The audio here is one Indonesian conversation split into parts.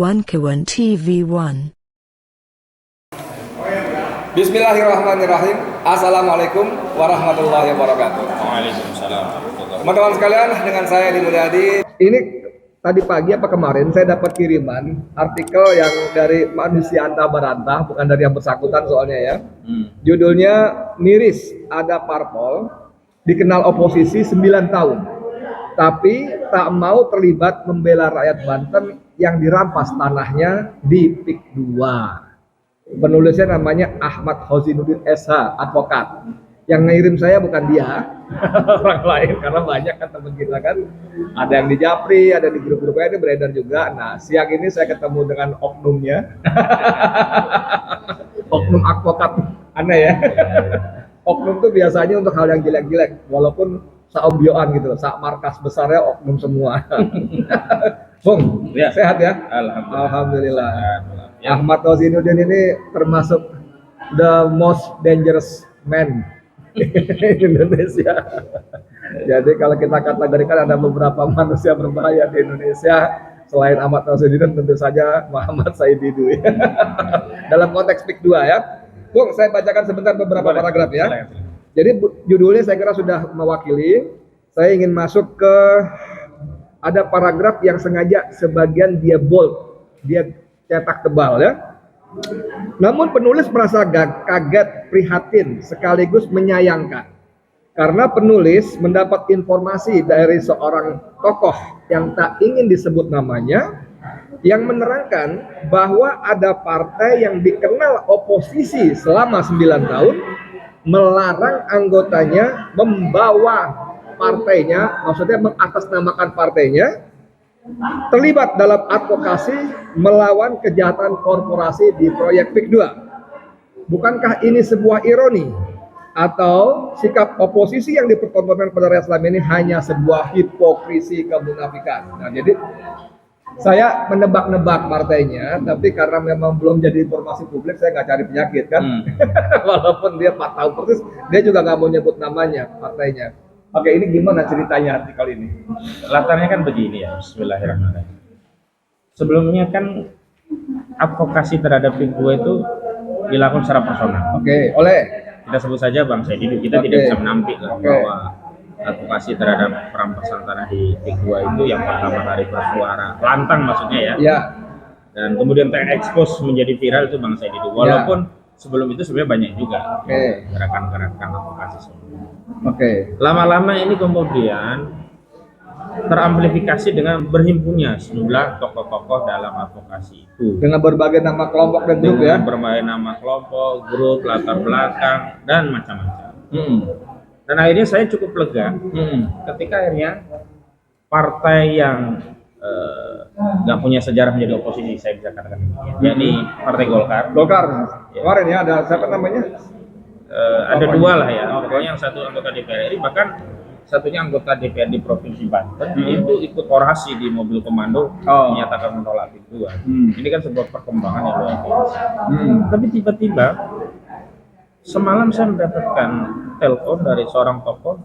One Kawan TV1. Bismillahirrahmanirrahim. Assalamualaikum warahmatullahi wabarakatuh. Waalaikumsalam. Teman-teman sekalian, dengan saya Edi Mulyadi. Ini tadi pagi apa kemarin saya dapat kiriman artikel yang dari Manusia Antah Barantah, bukan dari yang bersangkutan soalnya ya. Judulnya miris, ada parpol dikenal oposisi 9 tahun, tapi tak mau terlibat membela rakyat Banten yang dirampas tanahnya di PIK 2. Penulisnya namanya Ahmad Hozinuddin SH, advokat. Yang ngirim saya bukan dia, orang lain, karena banyak kan teman kita kan. Ada yang di Japri, ada di grup-grup ini beredar juga. Nah, siang ini saya ketemu dengan oknumnya. Oknum advokat, aneh ya. Oknum tuh biasanya untuk hal yang jelek-jelek, walaupun saombioan gitu, sak markas besarnya oknum semua. Bung, ya. Sehat ya? Alhamdulillah. Ya. Ahmad Hozinuddin ini termasuk the most dangerous man di Indonesia. Jadi kalau kita kategorikan ada beberapa manusia berbahaya di Indonesia, selain Ahmad Hozinuddin tentu saja Muhammad Said Didu. Dalam konteks PIK 2 ya. Bung, saya bacakan sebentar beberapa paragraf ya. Jadi judulnya saya kira sudah mewakili. Saya ingin masuk ke ada paragraf yang sengaja sebagian dia bold, dia cetak tebal ya. Namun penulis merasa kaget, prihatin, sekaligus menyayangkan. Karena penulis mendapat informasi dari seorang tokoh yang tak ingin disebut namanya, yang menerangkan bahwa ada partai yang dikenal oposisi selama 9 tahun, melarang anggotanya membawa partainya, maksudnya mengatasnamakan partainya, terlibat dalam advokasi melawan kejahatan korporasi di proyek PIK 2. Bukankah ini sebuah ironi? Atau sikap oposisi yang dipertontonkan pada rakyat selama ini hanya sebuah hipokrisi kemunafikan? Nah, jadi saya menebak-nebak partainya, tapi karena memang belum jadi informasi publik, saya nggak cari penyakit kan. Walaupun dia 4 tahun persis, dia juga nggak mau nyebut namanya partainya. Oke, ini gimana ceritanya artikel ini? Latarnya kan begini ya, bismillahirrahmanirrahim. Sebelumnya kan advokasi terhadap PIK 2 itu dilakukan secara personal. Oke, oleh kita sebut saja Bang Said Didu, kita tidak bisa menampik lah bahwa advokasi terhadap perampasan tanah di PIK 2 itu yang pertama kali bersuara lantang maksudnya ya. Ya. Dan kemudian terekspos menjadi viral itu Bang Said Didu. Walaupun sebelum itu sebenarnya banyak juga gerakan-gerakan advokasi sebelumnya. Lama-lama ini kemudian teramplifikasi dengan berhimpunnya sejumlah tokoh-tokoh dalam advokasi itu. Dengan berbagai nama kelompok dan grup ya. Berbagai nama kelompok, grup, latar belakang dan macam-macam. Dan akhirnya saya cukup lega ketika akhirnya partai yang nggak punya sejarah menjadi oposisi, saya bisa katakan demikian, yakni Partai Golkar. Kemarin ya ada siapa namanya? Ada dua lah ya. Pokoknya yang satu anggota DPR RI, bahkan satunya anggota DPR di Provinsi Banten itu ikut orasi di mobil komando menyatakan menolak PIK 2. Ini kan sebuah perkembangan yang luar biasa. Tapi tiba-tiba semalam saya mendapatkan telepon dari seorang tokoh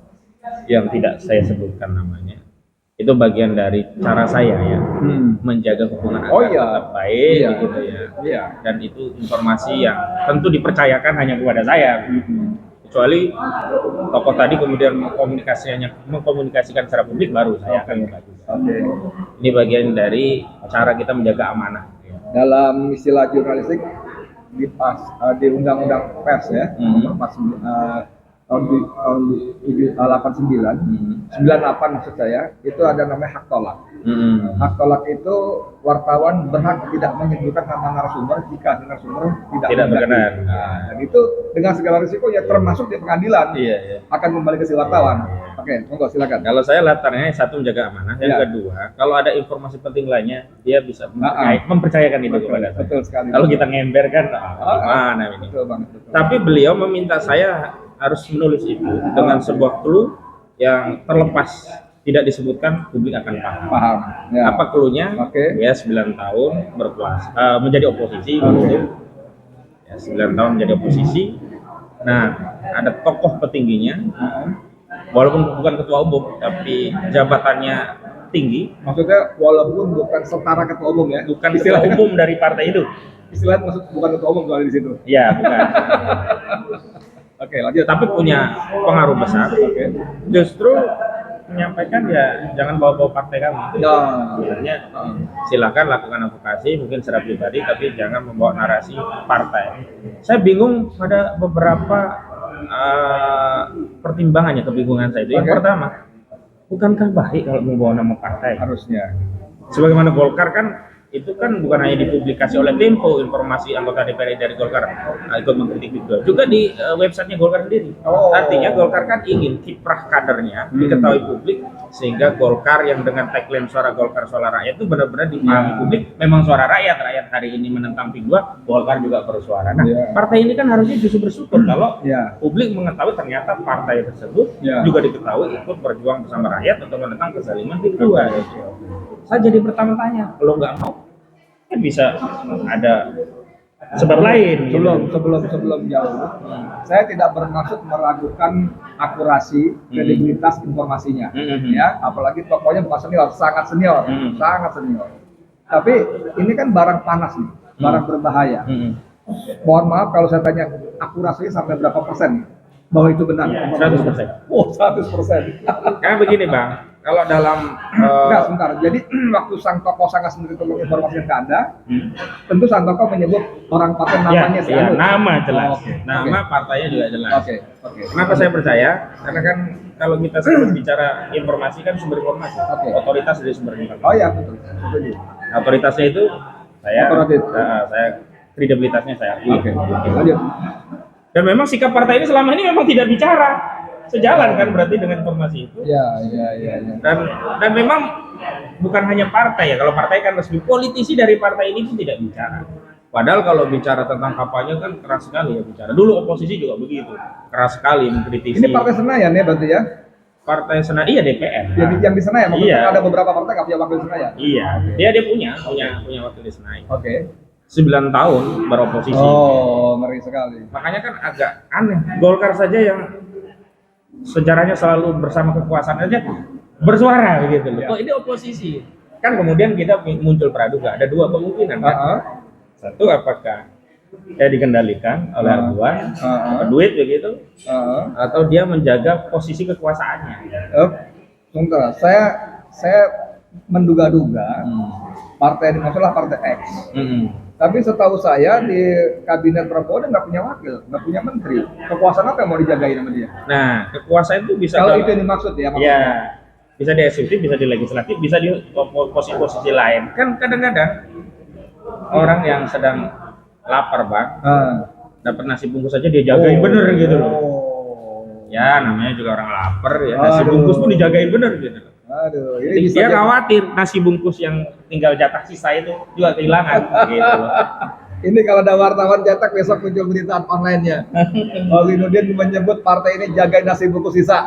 yang tidak saya sebutkan namanya. Itu bagian dari cara saya ya menjaga hubungan agar tetap baik gitu ya. Dan itu informasi yang tentu dipercayakan hanya kepada saya. Kecuali tokoh tadi kemudian mengkomunikasikan secara publik, baru saya akan buka juga. Ini bagian dari cara kita menjaga amanah. Dalam istilah jurnalistik di undang-undang pers ya, tahun 89, 98 maksud saya, itu ada namanya hak tolak. Hak tolak itu wartawan berhak tidak menyebutkan nama narasumber jika narasumber tidak berkenan. Dan itu dengan segala risiko ya, termasuk di pengadilan akan kembali ke si wartawan. Oke, monggo silakan. Kalau saya latarnya satu menjaga amanah, yang kedua kalau ada informasi penting lainnya dia bisa mempercayakan itu kepada saya. Betul sekali. Kalau kita ngember kan gimana ini? Betul banget. Tapi beliau meminta saya harus menulis itu dengan sebuah clue yang terlepas, tidak disebutkan, publik akan paham. Apa clue-nya? Ya 9 tahun berkuasa, menjadi oposisi. Ya 9 tahun menjadi oposisi. Nah, ada tokoh petingginya, walaupun bukan ketua umum, tapi jabatannya tinggi, Maksudnya walaupun bukan setara ketua umum ya. bukan ketua umum dari partai itu. Istilahnya maksud bukan ketua umum soalnya di situ. Iya, bukan. Oke, lanjut. Tapi punya pengaruh besar. Oke. Justru menyampaikan ya jangan bawa-bawa partai kami. Ya. Sebenarnya silakan lakukan advokasi mungkin secara pribadi, tapi jangan membawa narasi partai. Saya bingung pada beberapa pertimbangannya, kebingungan saya itu. Yang Oke. pertama, bukankah baik kalau membawa nama partai? Harusnya. Sebagaimana Golkar kan itu kan bukan hanya dipublikasi oleh Tempo informasi anggota DPR dari Golkar ikut mengkritik juga di websitenya Golkar sendiri. Oh. Artinya Golkar kan ingin kiprah kadernya diketahui publik, sehingga Golkar yang dengan tagline suara Golkar suara rakyat itu benar-benar dipahami publik. Memang suara rakyat hari ini menentang PIK 2, Golkar juga bersuara. Nah, partai ini kan harusnya justru bersyukur kalau publik mengetahui ternyata partai tersebut juga diketahui ikut berjuang bersama rakyat untuk menentang kezaliman PIK 2. Saya jadi bertanya-tanya, kalau nggak mau kan bisa ada sebab lain. Sebelum jauh, saya tidak bermaksud meragukan akurasi, kredibilitas informasinya, ya. Apalagi tokohnya bukan senior, sangat senior. Tapi ini kan barang panas nih, barang berbahaya. Mohon maaf kalau saya tanya akurasinya sampai berapa persen nih, bahwa itu benar? 100%. Oh, 100%. Karena begini Bang, kalau dalam Enggak, sebentar. Jadi waktu sang tokoh sangat sendiri untuk informasikan ke Anda, tentu sang tokoh menyebut orang partai namanya nama jelas. Oh, okay. Nama partainya juga jelas. Oke. Kenapa saya percaya? Karena kan kalau kita sekarang bicara informasi kan sumber informasi. Otoritas dari sumber informasi. Oh iya, betul. Setuju. Otoritasnya itu saya kredibilitasnya saya akui. Oke. Lanjut. Dan memang sikap partai ini selama ini memang tidak bicara. Sejalan kan berarti dengan informasi itu. Iya. Dan memang bukan hanya partai ya. Kalau partai kan resmi, politisi dari partai ini pun tidak bicara. Padahal kalau bicara tentang kampanye kan keras sekali ya bicara. Dulu oposisi juga begitu, keras sekali mengkritisi. Ini partai Senayan ya berarti ya? Partai Senayan, iya DPR. Yang di Senayan, maksudnya Iya. ada beberapa partai nggak punya wakil di Senayan? Iya, dia punya wakil di Senayan. Oke. 9 tahun beroposisi. Oh, ngeri sekali. Makanya kan agak aneh. Golkar saja yang sejarahnya selalu bersama kekuasaan aja bersuara begitu loh. Oh ini oposisi. Kan kemudian kita muncul praduga. Ada dua kemungkinan kan. Satu, apakah dia dikendalikan oleh Erdogan, duit begitu, atau dia menjaga posisi kekuasaannya. Sebentar, saya menduga-duga partai ini maksudnya partai X. Tapi setahu saya di kabinet Prabowo dia nggak punya wakil, nggak punya menteri. Kekuasaan apa yang mau dijagain sama dia? Nah, kekuasaan itu bisa kalau itu yang dimaksud ya. Iya, bisa di eksekutif, bisa di legislatif, bisa di posisi-posisi lain. Kan kadang-kadang orang yang sedang lapar Bang, dapat nasi bungkus aja dia jagain bener gitu loh. Ya namanya juga orang lapar ya, nasi bungkus pun dijagain bener gitu. Aduh, ini Dia khawatir nasi bungkus yang tinggal jatah sisa itu juga kehilangan gitu loh. Ini kalau ada wartawan cetak besok muncul berita online-nya. Olinuddin menyebut partai ini jagain nasi bungkus sisa.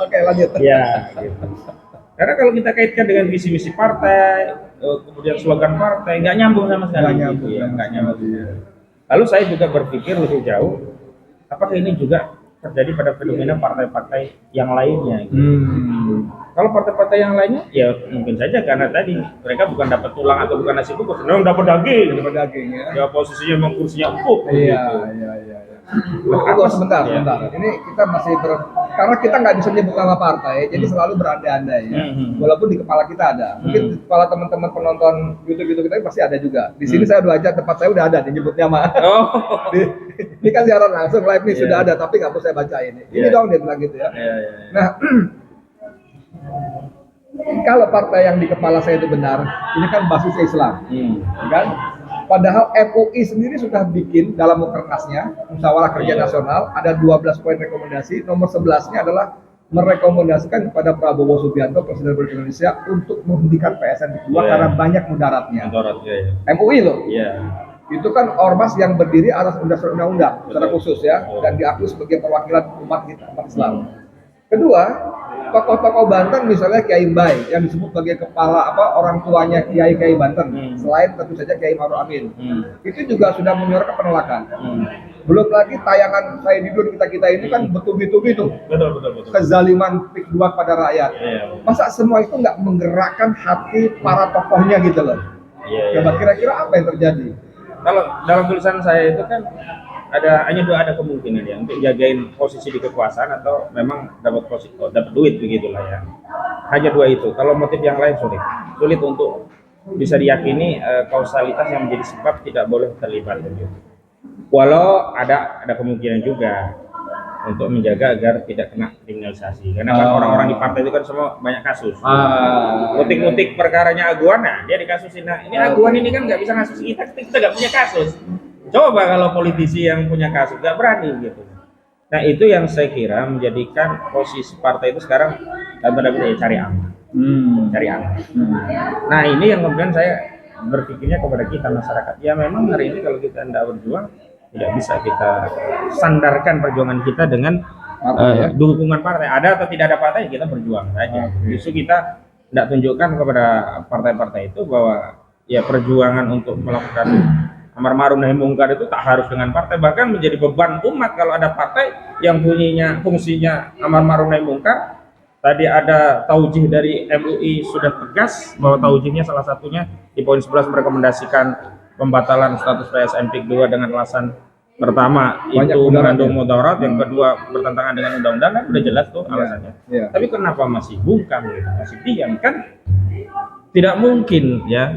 Oke, lanjut. Ya, gitu. Karena kalau kita kaitkan dengan visi misi partai, kemudian slogan partai, nggak nyambung sama sekali. Nggak nyambung. Lalu saya juga berpikir lebih jauh, apakah ini juga terjadi pada fenomena partai-partai yang lainnya? Gitu. Kalau partai-partai yang lainnya, ya mungkin saja karena tadi mereka bukan dapat tulang atau bukan nasi bungkus, memang dapat daging. Dapat daging ya. Ya posisinya memang kursinya empuk. Iya. Tunggu sebentar. Ini kita masih karena kita nggak bisa nyebut nama partai, jadi selalu berandai-andai ya. Walaupun di kepala kita ada, mungkin di kepala teman-teman penonton YouTube kita pasti ada juga. Di sini saya udah aja tempat saya udah ada nyebut nama. Ini kan siaran langsung live nih sudah ada, tapi nggak perlu saya baca ini. Ini dong dia bilang gitu ya. Nah, kalau partai yang di kepala saya itu benar, ini kan basisnya Islam, kan? Padahal MUI sendiri sudah bikin dalam mukernasnya Musyawarah Kerja Nasional ada 12 poin rekomendasi. Nomor 11-nya adalah merekomendasikan kepada Prabowo Subianto Presiden Republik Indonesia untuk menghentikan PSN kedua karena banyak mudaratnya. MUI loh. Itu kan ormas yang berdiri atas undang-undang secara khusus ya, dan diakui sebagai perwakilan umat Islam. Kedua, tokoh-tokoh Banten misalnya Kiai Mbai yang disebut sebagai kepala orang tuanya Kiai Banten, selain tentu saja Kiai Ma'ruf Amin, itu juga sudah menyuarakan penolakan. Belum lagi tayangan saya Didun kita ini kan bertubi-tubi tuh. Betul. Kezaliman PIK 2 pada rakyat. Masa semua itu nggak menggerakkan hati para tokohnya gitu loh. Coba kira-kira apa yang terjadi? Kalau dalam tulisan saya itu kan ada kemungkinan ya untuk jagain posisi di kekuasaan atau memang dapat duit begitulah ya. Hanya dua itu. Kalau motif yang lain sulit untuk bisa diyakini kausalitas yang menjadi sebab tidak boleh terlibat begitu. Walau ada kemungkinan juga untuk menjaga agar tidak kena kriminalisasi. Karena kan orang-orang di partai itu kan semua banyak kasus. Mutik-mutik perkaranya Aguan, nah dia dikasusin. Nah ini Aguan ini kan nggak bisa ngasus kita nggak punya kasus. Coba kalau politisi yang punya kasus nggak berani gitu. Nah itu yang saya kira menjadikan posisi partai itu sekarang benar-benar cari aman. Cari aman. Nah ini yang kemudian saya berpikirnya kepada kita masyarakat. Ya memang hari ini kalau kita tidak berjuang, tidak bisa kita sandarkan perjuangan kita dengan dukungan partai. Ada atau tidak ada partai, kita berjuang saja. Justru kita tidak tunjukkan kepada partai-partai itu bahwa ya perjuangan untuk melakukan amar ma'ruf nahi mungkar itu tak harus dengan partai, bahkan menjadi beban umat kalau ada partai yang fungsinya amar ma'ruf nahi mungkar. Tadi ada taujih dari MUI sudah tegas bahwa taujihnya salah satunya di poin 11 merekomendasikan pembatalan status PSN PIK 2 dengan alasan pertama itu mengandung mudarat, yang kedua bertentangan dengan undang-undang, kan udah jelas tuh alasannya. Tapi kenapa masih bungkam gitu, masih diam? Kan tidak mungkin ya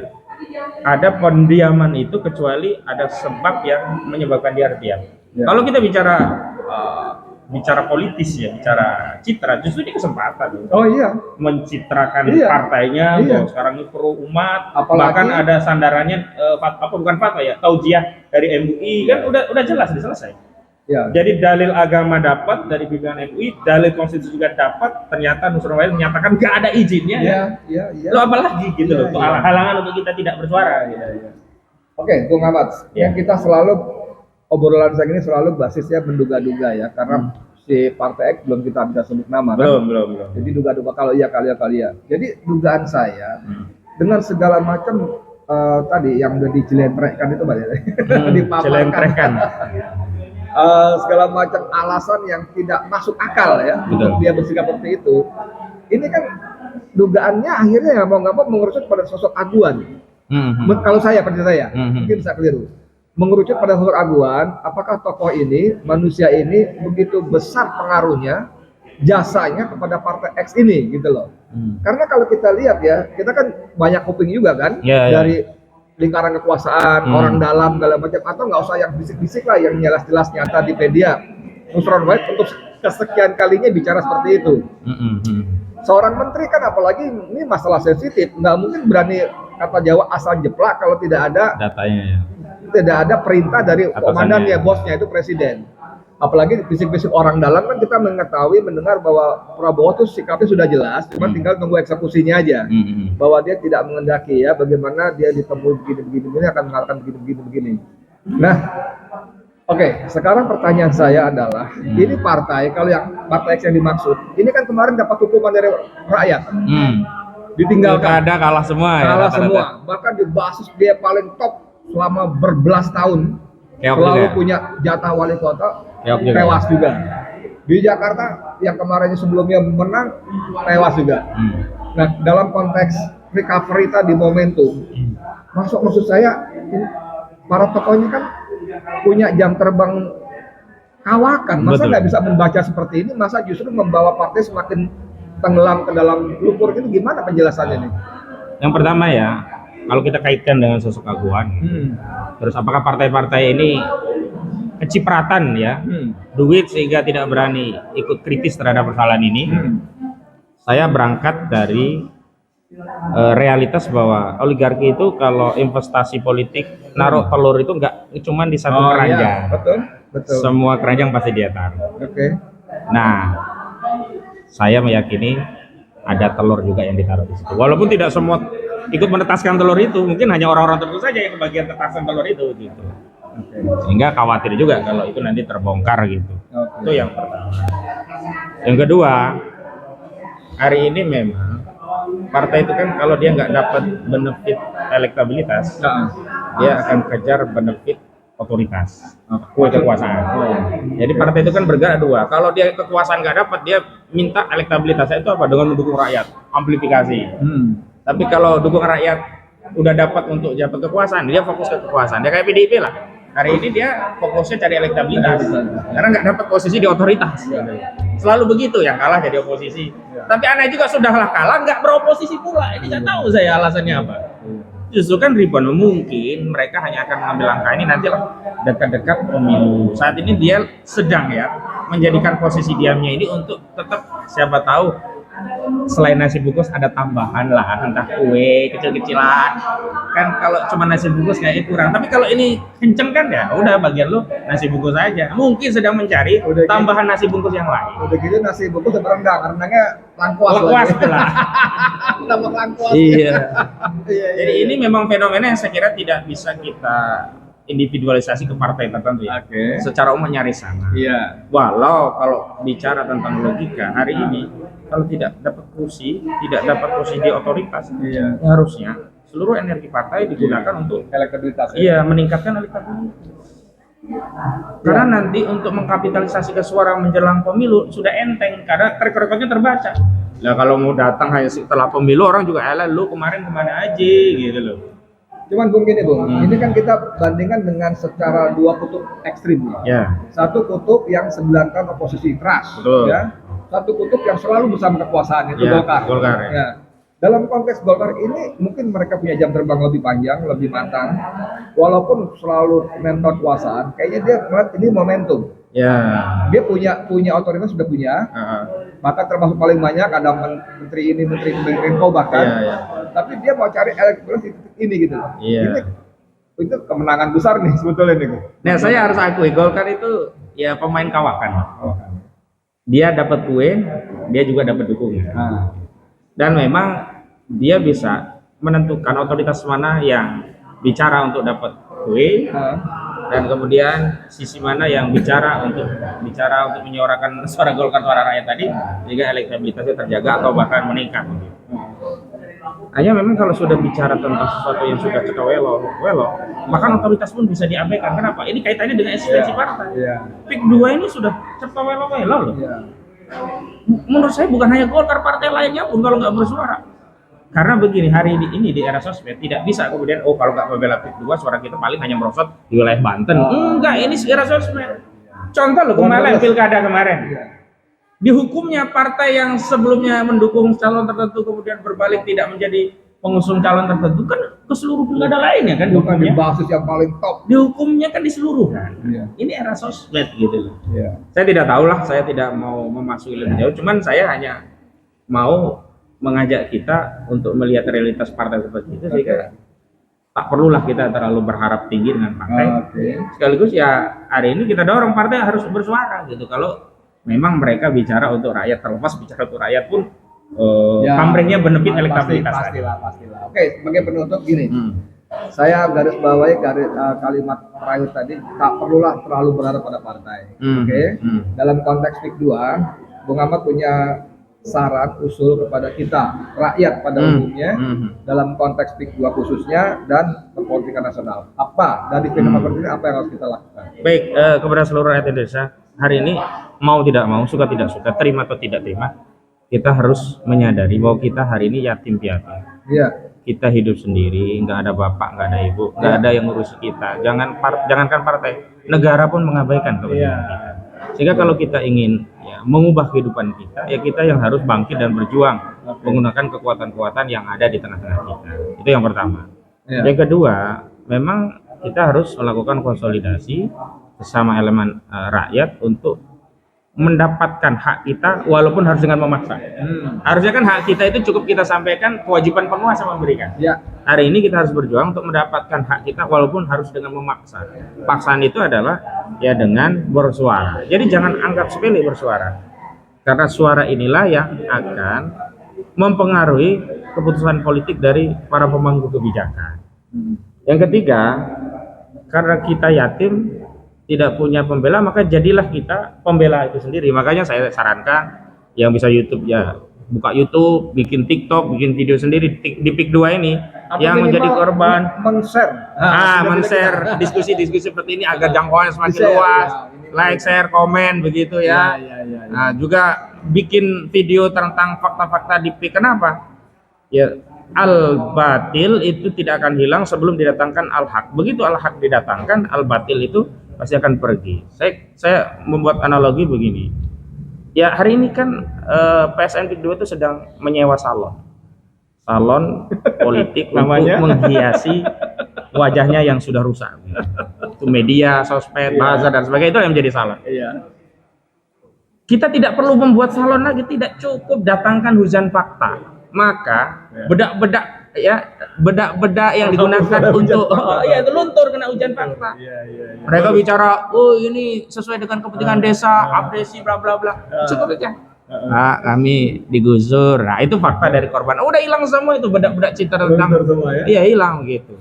ada pendiaman itu kecuali ada sebab yang menyebabkan dia diam. Kalau kita bicara politis ya, bicara citra, justru ini kesempatan mencitrakan partainya bahwa sekarang ini pro umat. Bahkan ada sandarannya bukan fatwa ya, taujiah dari MUI kan udah jelas selesai. Jadi dalil agama dapat dari pimpinan MUI, dalil konstitusi juga dapat, ternyata Nusron Wahid menyatakan nggak ada izinnya. Lo apalagi gitu loh, halangan untuk kita tidak bersuara. Oke, Bung Ahmad, yang kita selalu obrolan saya ini selalu basisnya menduga-duga ya, karena si Partai X belum kita bisa sebut nama kan? Belum. Jadi duga-duga kalau iya kali ya. Jadi dugaan saya dengan segala macam tadi yang udah dijelentrekkan itu Pak ya. Dipaparkan. Segala macam alasan yang tidak masuk akal ya untuk dia bersikap seperti itu. Ini kan dugaannya akhirnya ya mau nggak mau mengerucut pada sosok Aguan. Kalau saya percaya mungkin bisa keliru. Mengerucut pada sosok Aguan, apakah tokoh ini, manusia ini begitu besar pengaruhnya, jasanya kepada Partai X ini gitu loh. Karena kalau kita lihat ya, kita kan banyak kuping juga kan dari lingkaran kekuasaan, orang dalam segala macam, atau nggak usah yang bisik-bisik lah, yang jelas-jelas nyata di media. Nusron Wahid untuk kesekian kalinya bicara seperti itu. Seorang menteri kan apalagi ini masalah sensitif, nggak mungkin berani kata Jawa asal jeplak kalau tidak ada datanya ya. Tidak ada perintah dari komandannya, bosnya itu presiden. Apalagi bisik-bisik orang dalam kan kita mendengar bahwa Prabowo itu sikapnya sudah jelas, cuma tinggal tunggu eksekusinya aja. Bahwa dia tidak mengendaki ya bagaimana dia ditemui begini akan mengalahkan begini. Nah, oke, sekarang pertanyaan saya adalah ini partai, kalau yang Partai X yang dimaksud, ini kan kemarin dapat hukuman dari rakyat. Ditinggalkan. Kalah semua. Bahkan di basis dia paling top selama berbelas tahun, selalu punya jatah wali kota, tewas juga. Di Jakarta yang kemarin sebelumnya menang, tewas juga. Nah, dalam konteks recovery tadi momentum, maksud saya para tokohnya kan punya jam terbang kawakan. Masa nggak bisa membaca seperti ini? Masa justru membawa partai semakin tenggelam ke dalam lumpur itu, gimana penjelasannya nih? Yang pertama ya, kalau kita kaitkan dengan sosok Aguan, terus apakah partai-partai ini kecipratan ya, duit sehingga tidak berani ikut kritis terhadap persoalan ini? Saya berangkat dari realitas bahwa oligarki itu kalau investasi politik naruh telur itu nggak cuma di satu keranjang. Betul. Semua keranjang pasti dia taruh. Nah, saya meyakini ada telur juga yang ditaruh di situ. Walaupun tidak semua ikut menetaskan telur itu, mungkin hanya orang-orang tertentu saja yang kebagian tetasan telur itu gitu. Sehingga khawatir juga kalau itu nanti terbongkar gitu. Itu yang pertama. Yang kedua, hari ini memang partai itu kan kalau dia nggak dapat benefit elektabilitas, dia akan kejar benefit otoritas, kue kekuasaan. Jadi partai itu kan bergerak dua. Kalau dia kekuasaan nggak dapat, dia minta elektabilitasnya itu apa? Dengan mendukung rakyat, amplifikasi. Tapi kalau dukung rakyat udah dapat untuk dapat kekuasaan, dia fokus ke kekuasaan. Dia kayak PDIP lah. Hari ini dia fokusnya cari elektabilitas, karena nggak dapat posisi di otoritas. Selalu begitu, yang kalah jadi oposisi. Tapi aneh juga, sudahlah kalah nggak beroposisi pula. Ini nggak tahu saya alasannya apa. Justru kan Ridwan mungkin mereka hanya akan mengambil langkah ini nanti lah dekat-dekat pemilu. Saat ini dia sedang ya menjadikan posisi diamnya ini untuk tetap, siapa tahu selain nasi bungkus ada tambahan lah, entah kue kecil-kecilan. Kan kalau cuma nasi bungkus kayaknya kurang. Tapi kalau ini kenceng kan ya udah bagian lu nasi bungkus aja. Mungkin sedang mencari tambahan nasi bungkus yang lain. Udah gitu nasi bungkus sama rendangnya langkuas pula. Tambah langkuas. Iya. Jadi ini memang fenomena yang saya kira tidak bisa kita individualisasi ke partai tertentu ya. Secara umum nyaris sama. Iya. Walau kalau bicara tentang logika hari ini, kalau tidak dapat kursi, tidak dapat posisi di otoritas, ya harusnya seluruh energi partai digunakan untuk elektabilitas. Iya, meningkatkan elektabilitas. Karena nanti untuk mengkapitalisasi ke suara menjelang pemilu sudah enteng, karena track recordnya terbaca. Nah kalau mau datang hanya setelah pemilu, orang juga lu kemarin kemana aja gitu loh. Cuman Bung gini Bung, ini kan kita bandingkan dengan secara dua kutub ekstrim. Ya. Satu kutub yang sembilankan oposisi keras, betul. Ya. Satu kutub yang selalu bersama kekuasaan, itu ya, Golkar. Ya. Dalam konteks Golkar ini mungkin mereka punya jam terbang lebih panjang, lebih matang. Walaupun selalu mental kekuasaan, kayaknya dia melihat ini momentum. Ya. Dia punya otoritas, sudah punya. Bahkan termasuk paling banyak, ada menteri ini, menteri Menko bahkan. Tapi dia mau cari elektabilitas ini gitu loh. Itu kemenangan besar nih sebetulnya nih. Nah, saya harus akui Golkar itu ya pemain kawakan. Dia dapat kue, dia juga dapat dukungan. Dan memang dia bisa menentukan otoritas mana yang bicara untuk dapat kue, dan kemudian sisi mana yang bicara untuk menyuarakan suara Golkar, suara rakyat tadi, sehingga elektabilitasnya terjaga atau bahkan meningkat. Hanya memang kalau sudah bicara tentang sesuatu yang sudah cekawelo, bahkan otoritas pun bisa diabaikan. Kenapa? Ini kaitannya dengan eksistensi partai. PIK 2 ini sudah cekawelo loh. Menurut saya bukan hanya Golkar, partai lainnya pun kalau nggak bersuara. Karena begini, hari ini di era sosmed tidak bisa kemudian kalau nggak membela PIK 2 suara kita paling hanya merosot di wilayah Banten. Enggak, ini era sosmed. Contoh loh kemarin pilkada kemarin. Dihukumnya partai yang sebelumnya mendukung calon tertentu kemudian berbalik tidak menjadi pengusung calon tertentu kan ke seluruh pilkada lainnya kan bukan di basis yang paling top. Dihukumnya kan di seluruh kan. Ini era sosmed gitu loh. Saya tidak tahu lah, saya tidak mau memasuki lebih jauh, cuman saya hanya mau mengajak kita untuk melihat realitas partai seperti itu sehingga tak perlulah kita terlalu berharap tinggi dengan partai. Sekaligus ya hari ini kita dorong partai harus bersuara gitu. Kalau memang mereka bicara untuk rakyat, terlepas bicara untuk rakyat pun pamrihnya benefit elektabilitas. Pastilah. Oke, sebagai penutup gini. Saya garis bawahi kalimat terakhir tadi, tak perlulah terlalu berharap pada partai. Dalam konteks PIK 2, Bung Ahmad punya saran usul kepada kita rakyat pada umumnya dalam konteks PIK 2 khususnya dan kepolitikan nasional. Apa dari fenomena ini apa yang harus kita lakukan? Baik, kepada seluruh rakyat Indonesia, hari ini mau tidak mau, suka tidak suka, terima atau tidak terima, kita harus menyadari bahwa kita hari ini yatim piatu. Kita hidup sendiri, nggak ada bapak, nggak ada ibu, nggak ada yang ngurus kita. Jangankan partai, negara pun mengabaikan kepentingan kita. Sehingga kalau kita ingin mengubah kehidupan kita, ya kita yang harus bangkit dan berjuang menggunakan kekuatan-kekuatan yang ada di tengah-tengah kita. Itu yang pertama. Yang kedua, memang kita harus melakukan konsolidasi bersama elemen rakyat untuk mendapatkan hak kita walaupun harus dengan memaksa. Harusnya kan hak kita itu cukup kita sampaikan, kewajiban penguasa memberikan. Hari ini kita harus berjuang untuk mendapatkan hak kita walaupun harus dengan memaksa. Paksaan itu adalah ya dengan bersuara. Jadi jangan anggap sepele bersuara. Karena suara inilah yang akan mempengaruhi keputusan politik dari para pemangku kebijakan. Yang ketiga, karena kita yatim, tidak punya pembela, maka jadilah kita pembela itu sendiri. Makanya saya sarankan yang bisa YouTube ya buka YouTube, bikin TikTok, bikin video sendiri di PIK 2 ini. Atau yang menjadi minimal korban men-share. men-share diskusi-diskusi seperti ini agar jangkauannya semakin Di-share, luas. ya, ini Like, share, komen begitu ya. Nah, juga bikin video tentang fakta-fakta di PIK. Kenapa? Ya, al-batil itu tidak akan hilang sebelum didatangkan al-haq. Begitu al-haq didatangkan, al-batil itu pasti akan pergi. Saya membuat analogi begini. Ya, hari ini kan PSN PIK 2 itu sedang menyewa salon politik untuk menghiasi wajahnya yang sudah rusak. Itu media, sosmed, buzzer dan sebagainya, itu yang menjadi salon. Kita tidak perlu membuat salon lagi, tidak cukup datangkan hujan fakta. Maka bedak-bedak yang digunakan untuk itu luntur kena hujan fakta. Mereka bicara, oh ini sesuai dengan kepentingan desa, abdesi bla bla bla. Cukup aja. Nah, kami digusur. Nah, itu fakta dari korban. Udah hilang semua itu bedak-bedak citra tentang. Iya, hilang gitu.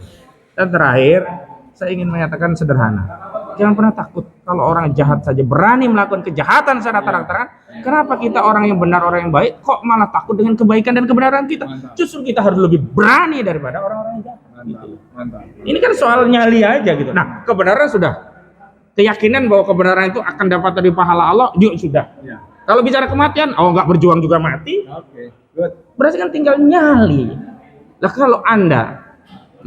Dan terakhir, saya ingin menyatakan sederhana. Jangan pernah takut kalau orang jahat saja berani melakukan kejahatan secara terang-terangan. Kenapa kita orang yang benar, orang yang baik, kok malah takut dengan kebaikan dan kebenaran kita? Justru kita harus lebih berani daripada orang-orang yang jahat. Gitu. Ini kan soal nyali aja gitu. Nah, kebenaran sudah. Keyakinan bahwa kebenaran itu akan dapat dari pahala Allah juga sudah. Kalau bicara kematian, nggak berjuang juga mati. Berarti kan tinggal nyali. Nah, kalau Anda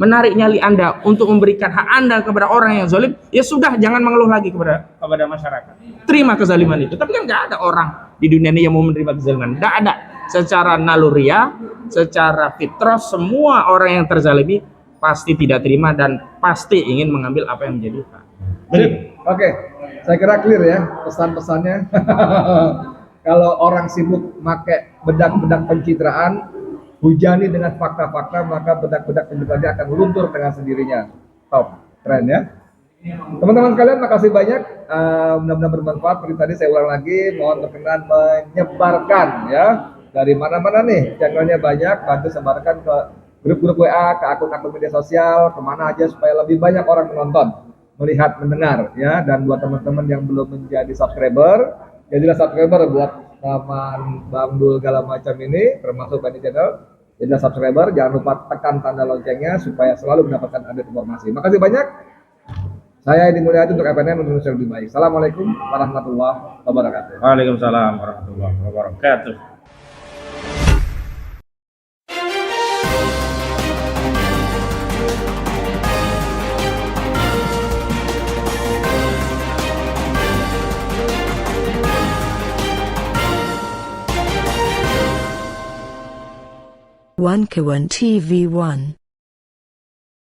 menarik nyali Anda untuk memberikan hak Anda kepada orang yang zalim, ya sudah, jangan mengeluh lagi kepada masyarakat. Terima kezaliman itu. Tapi kan nggak ada orang di dunia ini yang mau menerima kezaliman. Nggak ada. Secara naluriah, secara fitrah, semua orang yang terzalimi pasti tidak terima dan pasti ingin mengambil apa yang menjadi hak. Oke, saya kira clear ya pesan-pesannya. Kalau orang sibuk pakai bedak-bedak pencitraan, hujani dengan fakta-fakta, maka bedak-bedak pencitraannya akan luntur dengan sendirinya. Top, keren ya. Teman-teman sekalian, makasih banyak. Mudah-mudahan bermanfaat. Seperti tadi saya ulang lagi, mohon berkenan menyebarkan ya. Dari mana-mana nih, channelnya banyak, bantu sebarkan ke grup-grup WA, ke akun-akun media sosial, kemana aja supaya lebih banyak orang menonton, melihat, mendengar ya. Dan buat teman-teman yang belum menjadi subscriber, jadilah subscriber buat teman Bang Dul segala macam ini, termasuk Bani Channel. Jadilah subscriber, jangan lupa tekan tanda loncengnya supaya selalu mendapatkan update informasi. Makasih banyak. Saya Edi Mulyadi untuk FNN Indonesia Lebih Baik. Assalamualaikum warahmatullahi wabarakatuh. Waalaikumsalam warahmatullahi wabarakatuh. One Kawan TV 1